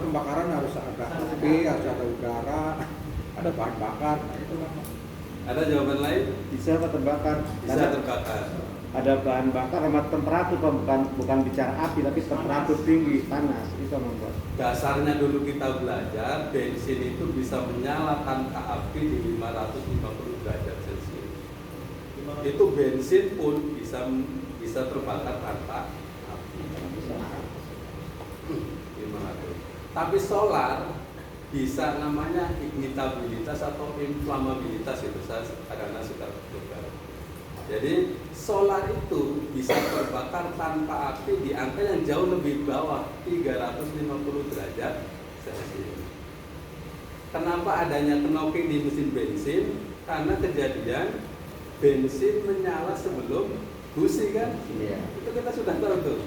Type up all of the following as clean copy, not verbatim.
pembakaran harus ada api, harus ada udara, ada bahan bakar. Nah, itu kan. Ada jawaban lain? Bisa terbakar. Bisa terbakar. Ada bahan bakar sama temperatur, bukan bicara api tapi temperatur tinggi panas itu membuat. Dasarnya dulu kita belajar bensin itu bisa menyala tanpa api di 550 derajat Celcius. Itu bensin pun bisa terbakar tanpa api. 500. Tapi solar bisa namanya ignitabilitas atau inflamabilitas itu karena suka terbakar. Jadi solar itu bisa terbakar tanpa api di angka yang jauh lebih bawah 350 derajat Celcius. Kenapa adanya knocking di mesin bensin? Karena kejadian bensin menyala sebelum busi kan? Iya. Itu kita sudah tahu tuh.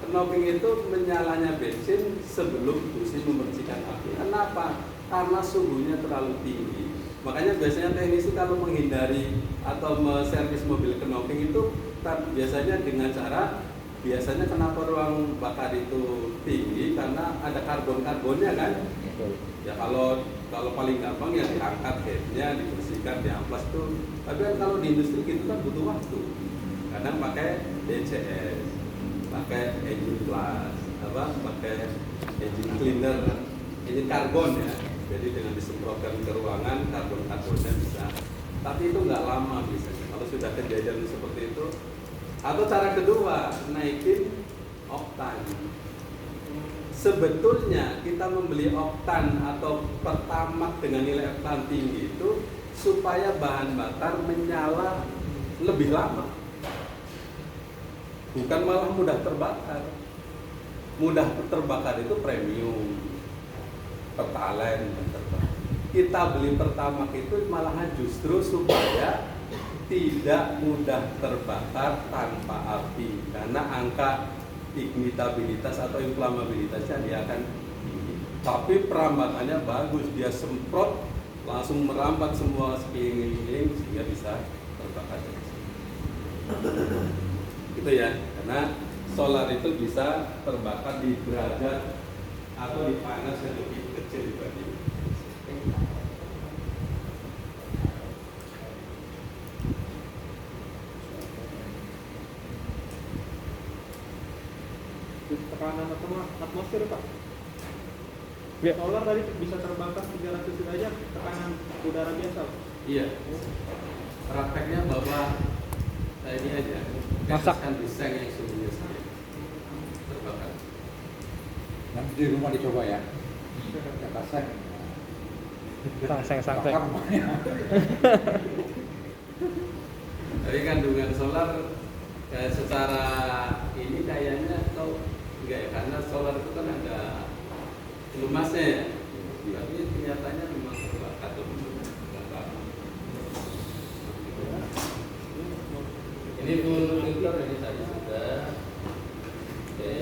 Knocking itu menyalanya bensin sebelum busi membersihkan api. Kenapa? Karena suhunya terlalu tinggi. Makanya biasanya teknisi kalau menghindari atau servis mobil knocking itu biasanya dengan cara, biasanya kenapa ruang bakar itu tinggi karena ada karbon-karbonnya kan. Ya kalau paling gampang ya diangkat headnya, dibersihkan, diamplas tuh. Tapi kan kalau di industri gitu kan butuh waktu. Kadang pakai DCS, pakai engine plus, pakai engine cleaner, engine karbon ya. Jadi dengan disemprotkan ke ruangan, karbon-karbonnya bisa. Tapi itu nggak lama biasanya. Kalau sudah kejadian seperti itu, atau cara kedua, naikin oktan. Sebetulnya kita membeli oktan atau pertamak dengan nilai oktan tinggi itu supaya bahan bakar menyala lebih lama. Bukan malah mudah terbakar. Mudah terbakar itu premium, Pertalite yang terbakar. Kita beli pertamak itu malahan justru supaya tidak mudah terbakar tanpa api, karena angka ignitabilitas atau inflamabilitasnya dia akan tinggi. Tapi perambatannya bagus, dia semprot langsung merambat semua sekeliling sehingga bisa terbakar. Gitu ya, karena solar itu bisa terbakar di derajat atau di panas yang lebih kecil dibanding. Tekanan atmosfer Pak. Solar tadi bisa terbakar 300 derajat tekanan udara biasa. Iya. Prakteknya Bapak ini aja. Masakkan desain yang suhunya sama. Terbakar. Nanti di rumah dicoba ya. Kata saya. Santai. Tapi kandungan solar secara ini kayaknya kalau enggak ya, karena solar itu kan ada lumasnya ya. Tapi kenyataannya memang terbakar tuh. Ini full filter ini tadi sudah. Oke.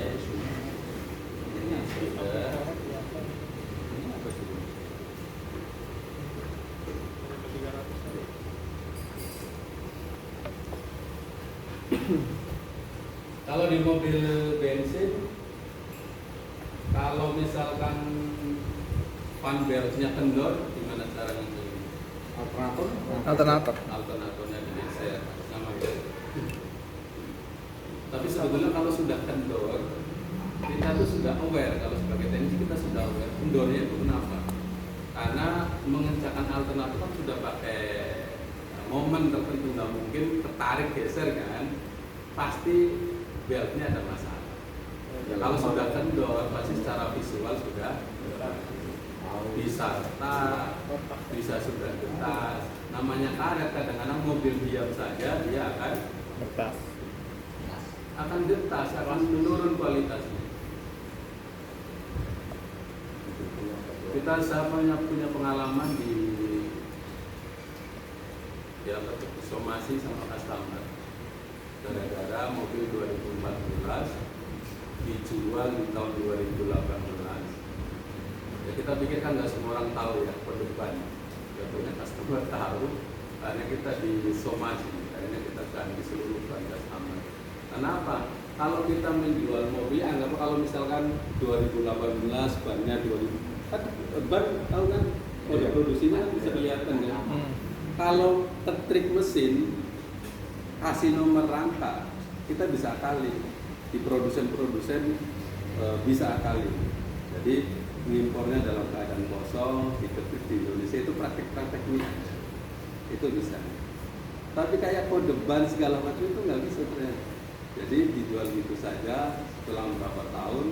Ini sudah. Kalau di mobil bensin, kalau misalkan fan beltnya kendor, gimana cara ini? Alternatornya digeser sama belt. Tapi sebetulnya kalau sudah kendor, kita tuh sudah aware. Kalau sebagai teknisi kita sudah aware. Kendornya itu kenapa? Karena mengerjakan alternator kan sudah pakai momen tertentu, nggak mungkin tertarik geser kan, pasti beltnya ada masalah. Kalau sudah kendor, pasti secara visual sudah bisa retak, bisa sudah getas. Namanya karet, kadang-kadang mobil diam saja dia akan getas, akan menurun kualitasnya. Kita sama punya pengalaman di somasi sama customer. Gara-gara mobil 2014 dijual di tahun 2018. Ya kita pikir kan nggak semua orang tahu ya produk ban. Jatuhnya customer tahu karena kita di somasi, karena kita kan di seluruh ban customer. Kenapa? Kalau kita menjual mobil, anggap kalau misalkan 2018 bannya 2000, kan ban tahu kan kode produksinya kan bisa kelihatan kan. Kalau ketrik mesin kasih nomor rangka, kita bisa akali di produsen-produsen bisa akali. Jadi ngimpornya dalam keadaan kosong, diketrik di Indonesia itu praktek-prakteknya itu bisa. Tapi kayak kode ban segala macam itu nggak bisa ternyata. Jadi dijual gitu saja setelah beberapa tahun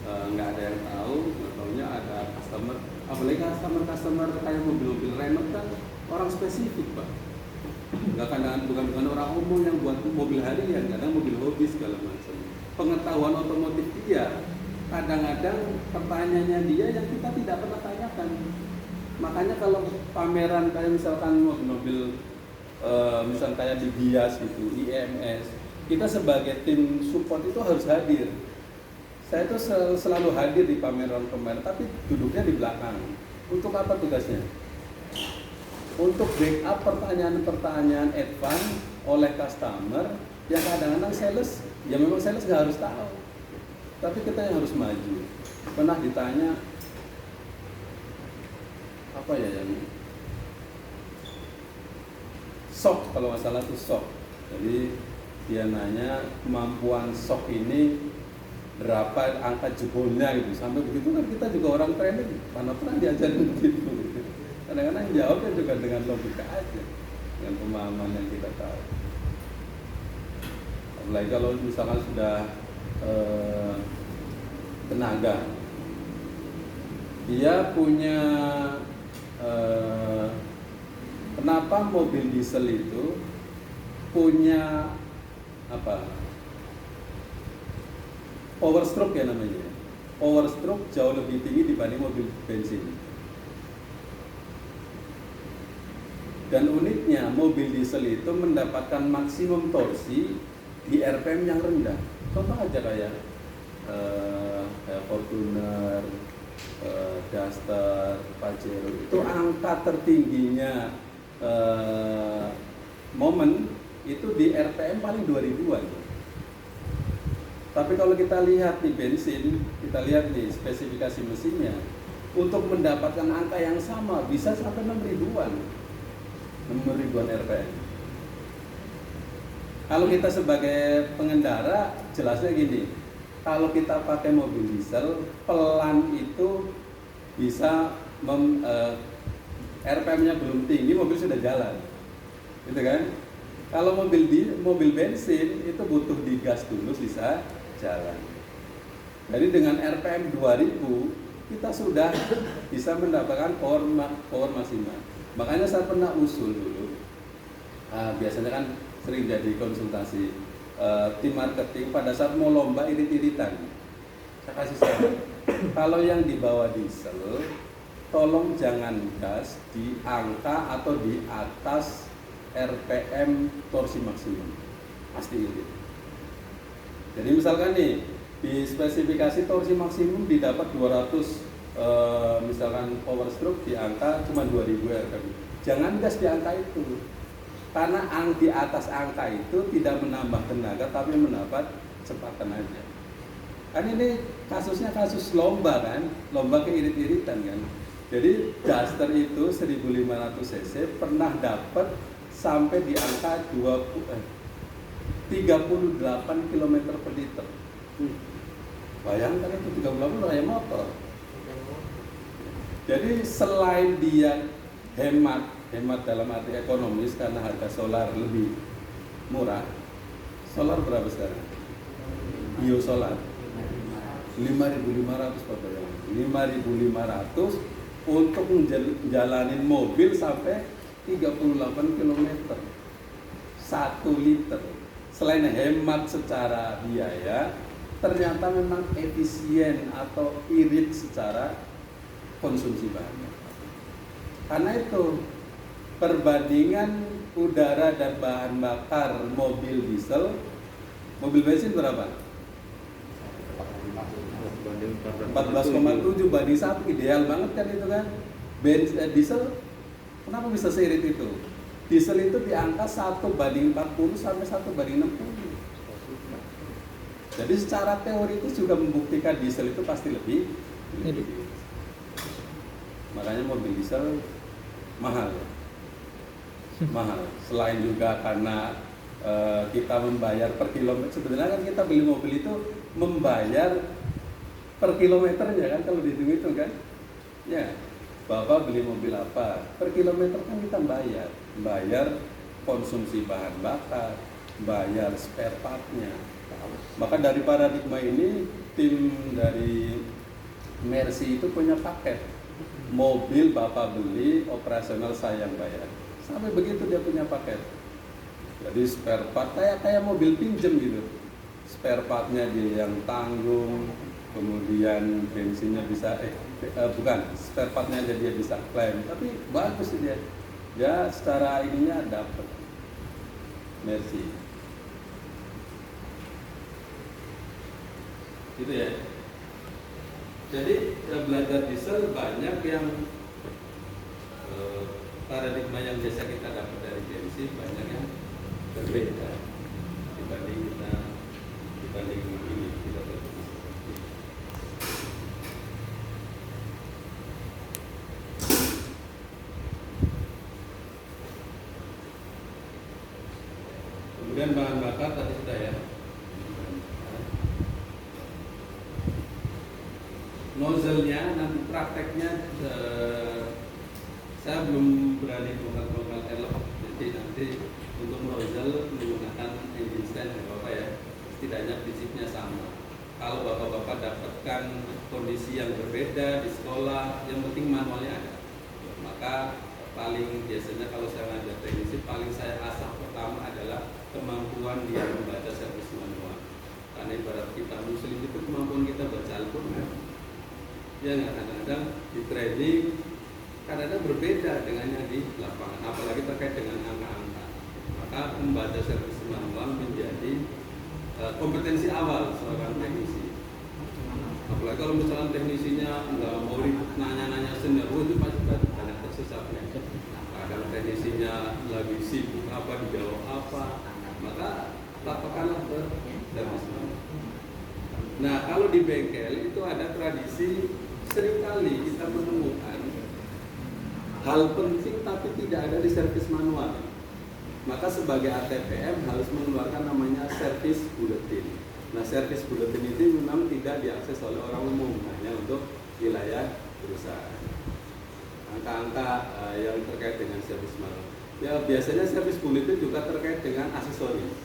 nggak ada yang tahu, nggak tahunya ada customer, apalagi customer kayak mobil-mobil Renault kan orang spesifik pak. Nggak kadang bukan orang umum yang buat mobil harian, kadang mobil hobi segala macam. Pengetahuan otomotif dia kadang-kadang pertanyaannya dia yang kita tidak pernah tanyakan. Makanya kalau pameran kayak misalkan mobil misal kayak di Gias gitu, IMS, kita sebagai tim support itu harus hadir. Saya itu selalu hadir di pameran-pameran, tapi duduknya di belakang. Untuk apa tugasnya? Untuk backup pertanyaan-pertanyaan advance oleh customer yang kadang-kadang sales, ya memang sales nggak harus tahu, tapi kita yang harus maju. Pernah ditanya apa ya yang shock, kalau nggak salah itu shock. Jadi dia nanya kemampuan shock ini berapa angka jebolnya gitu. Sampai begitu kan kita juga orang training, mana pernah diajarin begitu. Kadang-kadang jawabnya juga dengan logika aja, dengan pemahaman yang kita tahu. Apalagi kalau misalkan sudah tenaga, dia punya kenapa mobil diesel itu punya apa? Power stroke ya namanya. Power stroke jauh lebih tinggi dibanding mobil bensin. Dan uniknya mobil diesel itu mendapatkan maksimum torsi di RPM yang rendah. Contoh aja kayak Fortuner, Duster, Pajero, itu angka tertingginya momen itu di RPM paling 2000-an. Tapi kalau kita lihat di bensin, kita lihat di spesifikasi mesinnya, untuk mendapatkan angka yang sama bisa sampai 6.000-an. 6.000-an RPM. Kalau kita sebagai pengendara, jelasnya gini, kalau kita pakai mobil diesel, pelan itu bisa RPM-nya belum tinggi, mobil sudah jalan, gitu kan? Kalau mobil bensin itu butuh digas dulu bisa jalan. Jadi dengan RPM 2000 kita sudah bisa mendapatkan power maksimal. Makanya saya pernah usul dulu, biasanya kan sering jadi konsultasi tim marketing pada saat mau lomba irit-iritan. Saya kasih saran, kalau yang dibawa diesel, tolong jangan gas di angka atau di atas RPM torsi maksimum, pasti irit. Jadi misalkan nih, di spesifikasi torsi maksimum didapat 200 misalkan power stroke di angka cuma 2000 RPM. Jangan gas di angka itu. Karena di atas angka itu tidak menambah tenaga tapi mendapat kecepatan aja. Kan ini kasusnya kasus lomba kan, lomba keirit-iritan kan. Jadi Duster itu 1500 cc pernah dapat sampai di angka 38 km per liter. Bayangkan itu 38 kayak motor. Jadi selain dia hemat dalam arti ekonomis karena harga solar lebih murah. Solar berapa sekarang? Biosolar 5.500 Pak bayang. 5.500 untuk menjalanin mobil sampai 38 km 1 liter. Selain hemat secara biaya, ternyata memang efisien atau irit secara konsumsi bahan. Karena itu perbandingan udara dan bahan bakar mobil diesel, mobil bensin berapa? 14,7 banding 1, ideal banget kan itu kan. Diesel kenapa bisa seirit itu? Diesel itu di angka 1/40 sampai 1/60. Jadi secara teoritis juga membuktikan diesel itu pasti lebih. Makanya mobil diesel mahal. Mahal. Selain juga karena kita membayar per kilometer. Sebenarnya kan kita beli mobil itu membayar per kilometernya kan, kalau dihitung-hitung kan. Ya, Bapak beli mobil apa? Per kilometer kan kita bayar konsumsi bahan bakar, bayar spare partnya. Maka dari paradigma ini, tim dari Mercy itu punya paket. Mobil Bapak beli, operasional saya yang bayar. Sampai begitu dia punya paket. Jadi spare part kayak mobil pinjem gitu. Spare partnya dia yang tanggung, kemudian bensinnya bisa bukan, spare partnya aja dia bisa klaim. Tapi bagus sih dia. Ya secara ininya dapat. Mercy. Gitu ya. Jadi belajar diesel banyak yang paradigma yang biasa kita dapat dari bensin banyak yang berbeda dibanding ini kita berdiskusi. Kemudian bahan bakar tadi sudah ya. Nozzle-nya nanti prakteknya saya belum berani bongkar elok, jadi nanti untuk nozzle menggunakan engine stand ya Bapak ya, setidaknya prinsipnya sama. Kalau Bapak-Bapak dapatkan kondisi yang berbeda di sekolah, yang penting manualnya ada. Maka paling biasanya kalau saya ngajar teknisi, paling saya asah pertama adalah kemampuan dia membaca servis manual. Karena ibarat kita muslim itu kemampuan kita baca Al-Quran. Ya nggak, kadang-kadang di training kadang-kadang berbeda dengan yang di lapangan, apalagi terkait dengan angka-angka. Maka membaca servis manual menjadi kompetensi awal seorang teknisi. Apalagi kalau misalnya teknisinya nggak mau nanya-nanya senior, itu pasti banyak tersesat. Kadang teknisinya lagi sibuk apa, dijawab apa, maka laporkanlah ke servis manual. Nah kalau di bengkel itu ada tradisi, seringkali kita menemukan hal penting tapi tidak ada di servis manual. Maka sebagai ATPM harus mengeluarkan namanya servis bulletin. Nah servis bulletin itu memang tidak diakses oleh orang umum, hanya untuk wilayah perusahaan. Angka-angka yang terkait dengan servis manual. Ya biasanya servis bulletin juga terkait dengan aksesoris.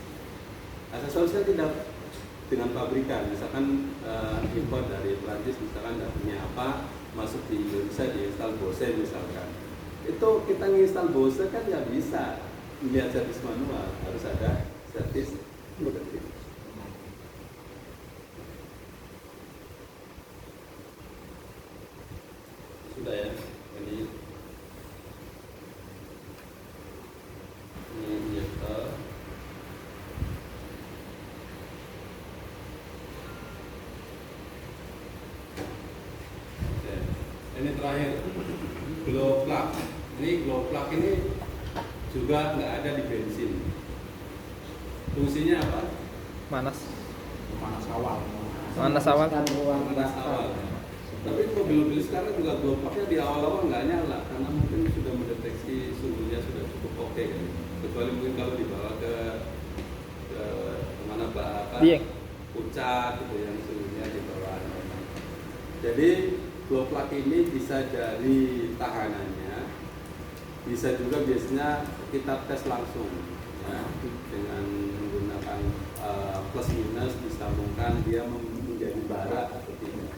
Aksesorisnya tidak dengan pabrikan, misalkan impor dari Prancis, misalkan dapatnya apa, masuk di Indonesia diinstal Bose misalkan. Itu kita nginstal Bose kan nggak bisa melihat servis manual, harus ada servis bulletin. Sudah ya, ini injektor. Oke, ini terakhir glow plug. Ini glow plug ini juga nggak ada di bensin. Fungsinya apa? Manas awal. Manas awal. Manas awal. Tapi mobil-mobil sekarang juga glow plugnya di awal-awal nggak nyala karena mungkin sudah mendeteksi suhunya sudah cukup oke kan. Kecuali mungkin kalau dibawa ke mana apa puncak gitu yang suhunya di bawah. Jadi glow plug ini bisa dari tahanannya, bisa juga biasanya kita tes langsung ya, dengan menggunakan plus minus disambungkan dia menjadi bara atau tidak.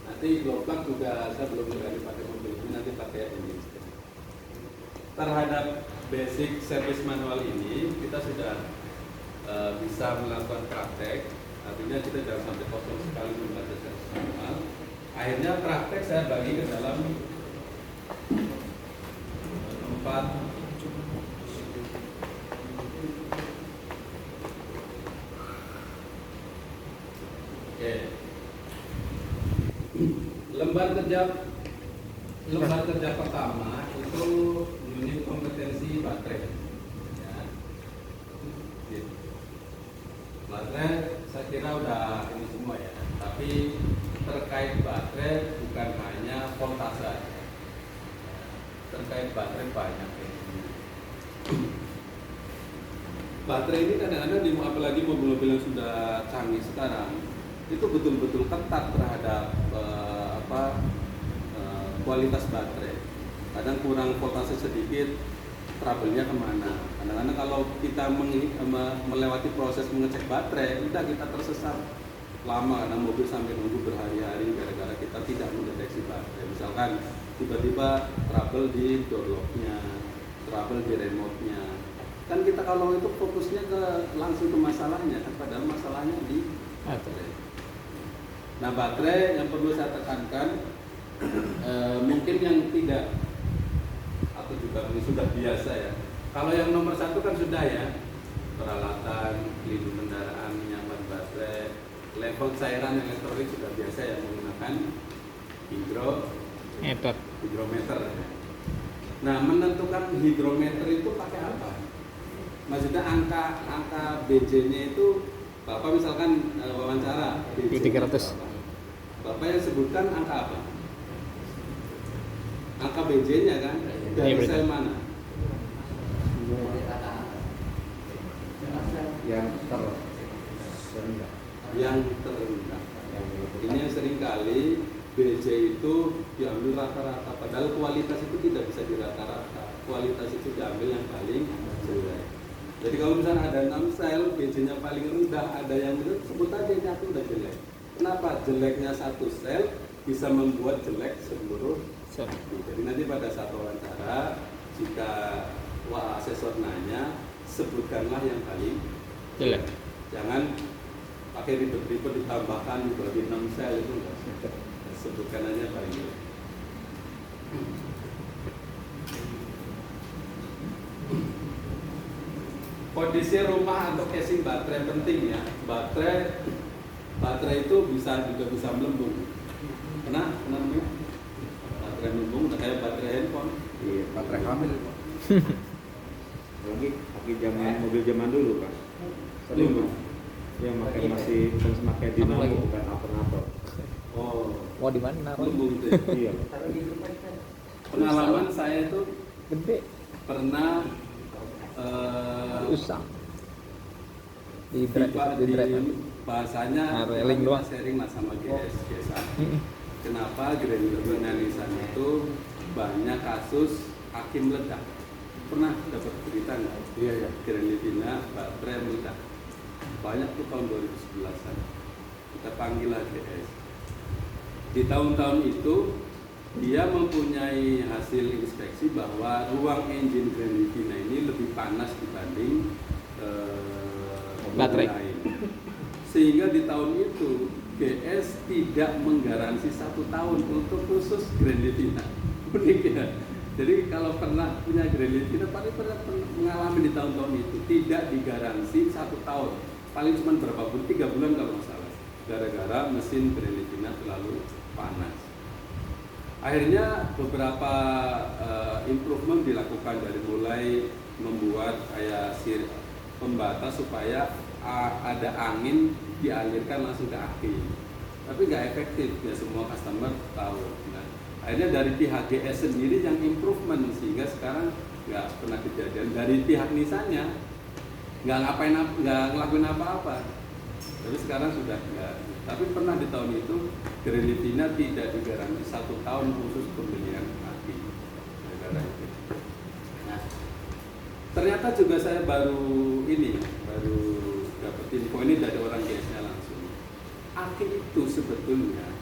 Nanti glow plug juga saya belum berani pakai mobil ini, nanti pakai ini. Terhadap basic service manual ini kita sudah bisa melakukan praktek, artinya kita jangan sampai kosong sekali membaca service manual. Akhirnya praktek saya bagi ke dalam 4 lembar kerja pertama itu unit kompetensi baterai ya. Baterai saya kira udah ini semua ya. Tapi terkait baterai bukan hanya voltase. Terkait baterai banyak ya. Baterai ini kadang-kadang apalagi mobil-mobil yang sudah canggih sekarang itu betul-betul ketat terhadap kualitas baterai. Kadang kurang voltase sedikit, trouble-nya kemana. Kadang-kadang kalau kita melewati proses mengecek baterai, kita tersesat lama karena mobil sampai nunggu berhari-hari gara-gara kita tidak mendeteksi baterai. Misalkan tiba-tiba trouble di door lock-nya, trouble di remote-nya. Kan kita kalau itu fokusnya langsung ke masalahnya, kan padahal masalahnya di baterai. Nah, baterai yang perlu saya tekankan mungkin yang tidak atau juga ini sudah biasa ya. Kalau yang nomor 1 kan sudah ya, peralatan pelindung kendaraan, minyak baterai, level cairan elektronik sudah biasa ya, menggunakan hidrometer. Nah, menentukan hidrometer itu pakai apa? Maksudnya angka BJ-nya itu Bapak misalkan wawancara BJ 300. Bapak yang sebutkan angka apa? Angka BJ-nya kan dari sel mana? Yang terendah. Yang terendah. Ini yang sering kali BJ itu diambil rata-rata, padahal kualitas itu tidak bisa dirata-rata. Kualitas itu diambil yang paling jelek. Jadi kalau misalnya ada 6 sel, BJ-nya paling rendah, ada yang itu sebut aja ini aku udah jelek. Kenapa? Jeleknya satu sel bisa membuat jelek seluruh sel. Jadi nanti pada saat wawancara, jika asesor nanya, sebutkanlah yang paling jelek. Jangan pakai ribet-ribet ditambahkan bagi 6 sel itu enggak. Sebutkan aja paling jelek. Kondisi rumah atau casing baterai penting ya. Baterai itu juga bisa melembung. Pernah namanya? Baterai melembung udah kayak baterai handphone. Iya, baterai hamil. Lagi zaman mobil zaman dulu Pak. Sering Pak. Yang masih pakai dinamo bukan apa-apa. Oh. Mau di mana? Melembung itu. Iya. Pengalaman saya itu Gede. pernah Usang. Di drive. Bahasanya reling kita doang. sharing lah sama GS. Kenapa granularisan itu banyak kasus aki meledak? Pernah dapat berita nggak? Iya. Granulina baterai meledak. Banyak tuh tahun 2011an. Kita panggil lah GS. Di tahun-tahun itu dia mempunyai hasil inspeksi bahwa ruang engine granulina ini lebih panas dibanding baterai lain. Sehingga di tahun itu GS tidak menggaransi 1 tahun untuk khusus granulina. Unik ya. Jadi kalau pernah punya granulina paling pernah mengalami di tahun-tahun itu tidak digaransi 1 tahun. Paling cuma berapa bulan, 3 bulan kalau nggak salah. Gara-gara mesin granulina terlalu panas. Akhirnya beberapa improvement dilakukan dari mulai membuat kayak pembatas supaya ada angin dialirkan langsung ke aki. Tapi nggak efektif, ya semua customer tahu. Nah, akhirnya dari pihak GS sendiri yang improvement sehingga sekarang nggak pernah kejadian. Dari pihak Nissan-nya nggak ngelakuin apa-apa. Tapi sekarang sudah nggak. Tapi pernah di tahun itu granulina tidak digaransi 1 tahun khusus pembelian aki. Negara itu. Nah, ternyata juga saya baru dapat info ini dari orang GS-nya langsung. Aki itu sebetulnya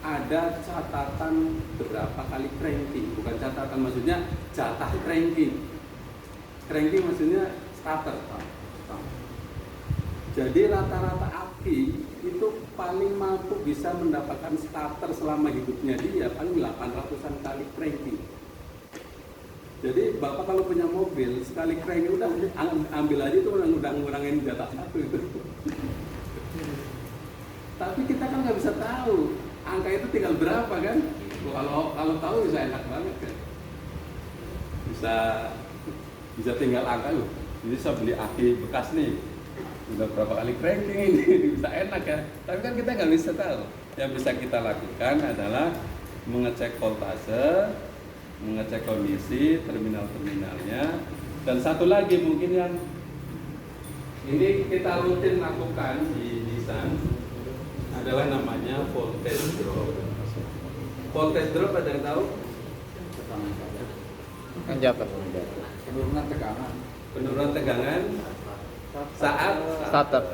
ada catatan berapa kali cranking, bukan catatan maksudnya jatah cranking. Cranking maksudnya starter. Jadi rata-rata aki itu paling mampu bisa mendapatkan starter selama hidupnya dia paling 800-an kali cranking. Jadi Bapak kalau punya mobil sekali cranking udah ambil aja itu udah ngurangin jatah satu itu. Tapi kita kan nggak bisa tahu angka itu tinggal berapa kan? Kalau tahu bisa enak banget kan? Bisa tinggal angka loh. Jadi saya beli aki bekas nih Udah berapa kali cranking ini bisa enak ya, tapi kan kita nggak bisa tahu. Yang bisa kita lakukan adalah mengecek voltase, mengecek kondisi terminal-terminalnya, dan satu lagi mungkin yang ini kita rutin lakukan di Nissan adalah namanya voltage drop. Voltage drop ada yang tahu? Kan jatuh. Penurunan tegangan. Penurunan tegangan saat Starter.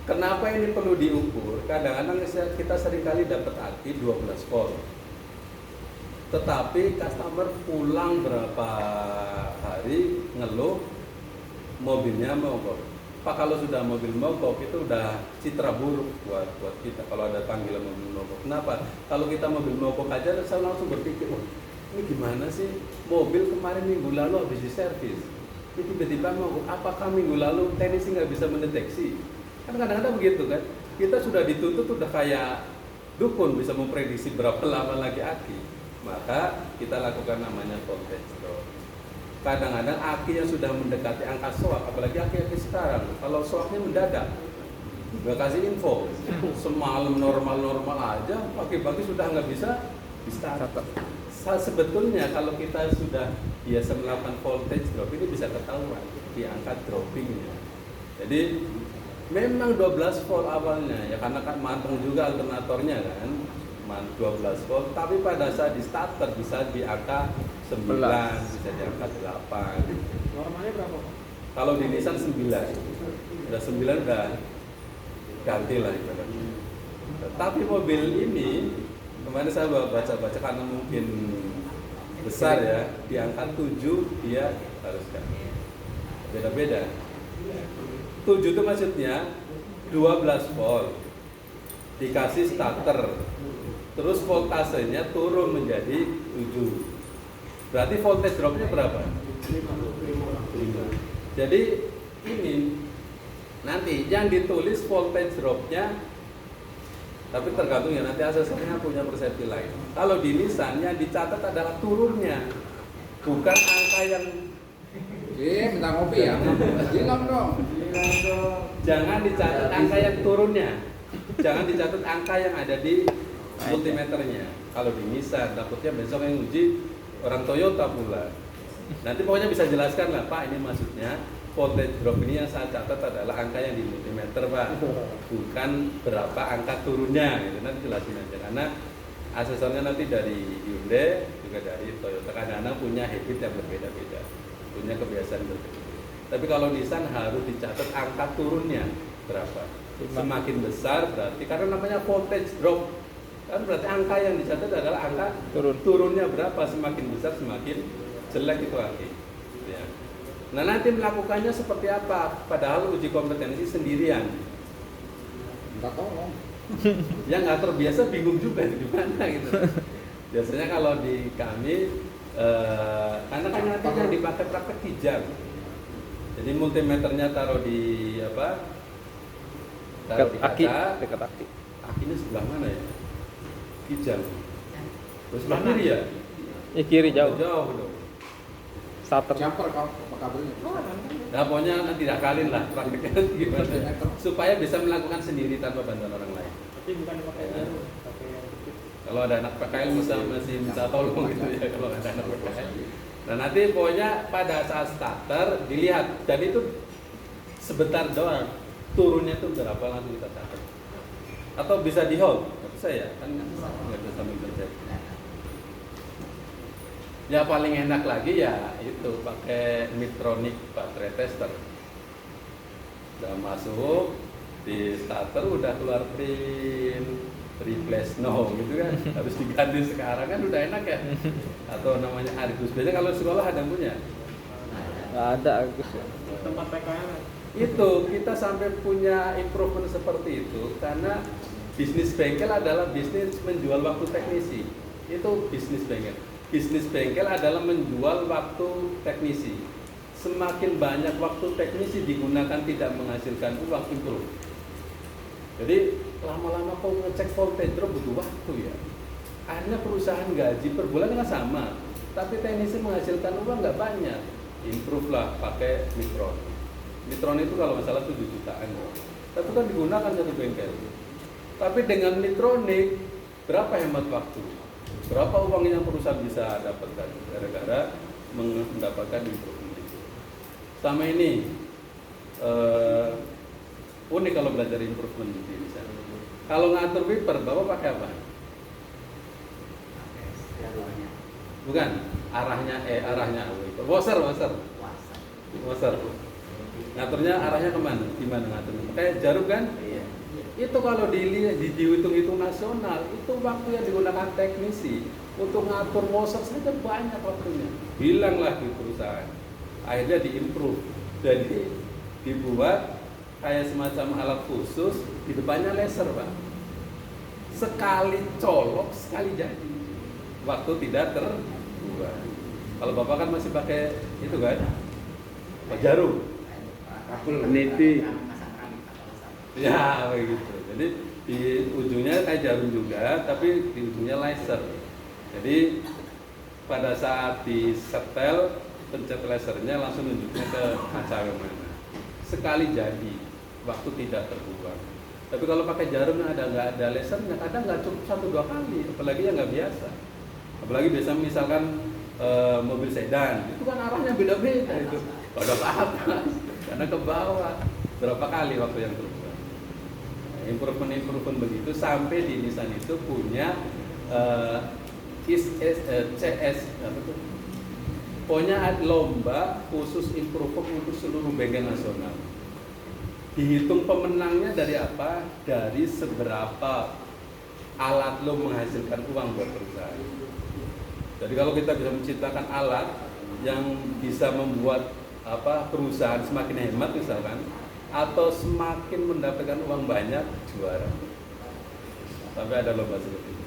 Kenapa ini perlu diukur? Kadang-kadang kita seringkali dapat aki 12 volt. Tetapi customer pulang berapa hari ngeluh mobilnya mogok. Pak, kalau sudah mobil mogok itu udah citra buruk buat kita kalau ada panggilan mobil mogok. Kenapa? Kalau kita mobil mogok aja saya langsung berpikir, wah, ini gimana sih? Mobil kemarin minggu lalu habis diservis. Ini tiba-tiba mogok. Apakah minggu lalu teknisi nggak bisa mendeteksi? Kan kadang-kadang begitu kan. Kita sudah dituntut udah kayak dukun bisa memprediksi berapa lama lagi aki. Maka kita lakukan namanya voltage drop. Kadang-kadang aki yang sudah mendekati angka SOAK, apalagi aki-aki sekarang, kalau SOAK-nya mendadak, nggak kasih info, semalam normal-normal aja, pagi-pagi sudah nggak bisa di-start. Sebetulnya kalau kita sudah biasa melakukan voltage drop, ini bisa ketahuan di angka droppingnya. Jadi memang 12 volt awalnya, ya karena kan manteng juga alternatornya kan, 12 volt, tapi pada saat di starter bisa di angka 9, bisa di angka 8. Normalnya berapa, Pak? Kalau di Nissan 9, udah 9 udah ganti lah ibaratnya. Tapi mobil ini kemarin saya baca-baca karena mungkin besar ya, di angka 7 dia harus ganti. Beda-beda. 7 itu maksudnya 12 volt dikasih starter, terus voltasenya turun menjadi 7. Berarti voltage dropnya berapa? 5. Jadi ini nanti yang ditulis voltage dropnya, tapi tergantung ya nanti asesornya punya persepsi lain. Kalau di Nissan yang dicatat adalah turunnya, bukan angka yang Minta kopi ya. Bilang dong. jangan dicatat angka yang turunnya, jangan dicatat angka yang ada di multimeternya. Kalau di Nissan takutnya besok yang uji orang Toyota pula. Nanti pokoknya bisa jelaskan lah, Pak, ini maksudnya voltage drop ini yang saya catat adalah angka yang di multimeter, Pak, bukan berapa angka turunnya gitu. Nanti jelasin aja karena asesornya nanti dari Hyundai juga dari Toyota, kadang-kadang punya habit yang berbeda-beda, punya kebiasaan berbeda. Tapi kalau Nissan harus dicatat angka turunnya berapa. Semakin besar berarti karena namanya voltage drop, kan berarti angka yang dicatat adalah angka turunnya berapa, semakin besar semakin jelek itu aki. Ya. Nah nanti melakukannya seperti apa? Padahal uji kompetensi sendirian. Minta tolong. Yang nggak terbiasa bingung juga gimana gitu. Biasanya kalau di kami, karena kan nanti yang dipakai praktek kijang. Jadi multimeternya taruh di apa? Taruh di kaca. Dekat aki. Akinya sebelah mana ya? Kijang. Terus sebelah kiri ya? Kiri jauh. Jauh dong. Starter. Jumper kabelnya. Nah pokoknya nanti tidak kalian lah prakteknya gimana supaya bisa melakukan sendiri tanpa bantuan orang lain. Tapi bukan pakai jarum, pakai yang kecil. Kalau ada anak PKL masih minta tolong gitu ya kalau ada anak PKL. Nah nanti pokoknya pada saat starter dilihat, dan itu sebentar doang, turunnya itu berapa langsung kita catat. Atau bisa di hold, nggak bisa ya, kan nggak bisa sambil kerja. Ya paling enak lagi ya itu pakai Midtronic baterai tester. Udah masuk di starter udah keluar print replace no gitu kan, harus diganti sekarang kan udah enak ya. Atau namanya Argus, biasanya kalau sekolah ada yang punya? Nggak ada Agus ya. Tempat PKL. Itu kita sampai punya improvement seperti itu karena bisnis bengkel adalah bisnis menjual waktu teknisi. Itu bisnis bengkel. Bisnis bengkel adalah menjual waktu teknisi. Semakin banyak waktu teknisi digunakan tidak menghasilkan uang, improve. Jadi lama-lama kau ngecek voltage drop butuh waktu ya. Akhirnya perusahaan gaji per bulan nggak sama, tapi teknisi menghasilkan uang nggak banyak. improve lah pakai Mitron. Mitron itu kalau nggak salah 7 jutaan, tapi kan digunakan satu bengkel. Tapi dengan Mitronic berapa hemat waktu, berapa uang yang perusahaan bisa dapatkan gara-gara mendapatkan improvement itu. Sama ini unik kalau belajar improvement di misalnya. Kalau ngatur wiper, Bapak pakai apa? Bukan, arahnya wiper. Washer. Ngaturnya arahnya kemana? Gimana ngaturnya? Kayak jarum kan? Itu kalau dihitung-hitung nasional, itu waktu yang digunakan teknisi untuk ngatur washer saja banyak waktunya. Hilanglah di perusahaan. Akhirnya diimprove. Jadi dibuat kayak semacam alat khusus, di depannya laser, Pak. Sekali colok, sekali jadi. Waktu tidak terbuat. Kalau Bapak kan masih pakai itu kan? Jarum. peniti. Ya, begitu. Jadi di ujungnya kayak jarum juga, tapi di ujungnya laser. Jadi pada saat disetel, pencet lasernya langsung nunjuknya ke kaca yang mana. Sekali jadi, waktu tidak terbuang. Tapi kalau pakai jarum yang nggak ada lasernya, kadang nggak cukup 1-2 kali, apalagi yang nggak biasa. Apalagi biasa misalkan mobil sedan, itu kan arahnya beda-beda itu. Pada ke atas, karena ke bawah. Berapa kali waktu yang terbuang. Improvement begitu sampai di Nissan itu punya CS, apa tuh? Pokoknya ada lomba khusus improvement untuk seluruh bengkel nasional. Dihitung pemenangnya dari apa? Dari seberapa alat lo menghasilkan uang buat perusahaan. Jadi kalau kita bisa menciptakan alat yang bisa membuat perusahaan semakin hemat misalkan, atau semakin mendapatkan uang banyak, juara. Sampai ada lomba seperti itu.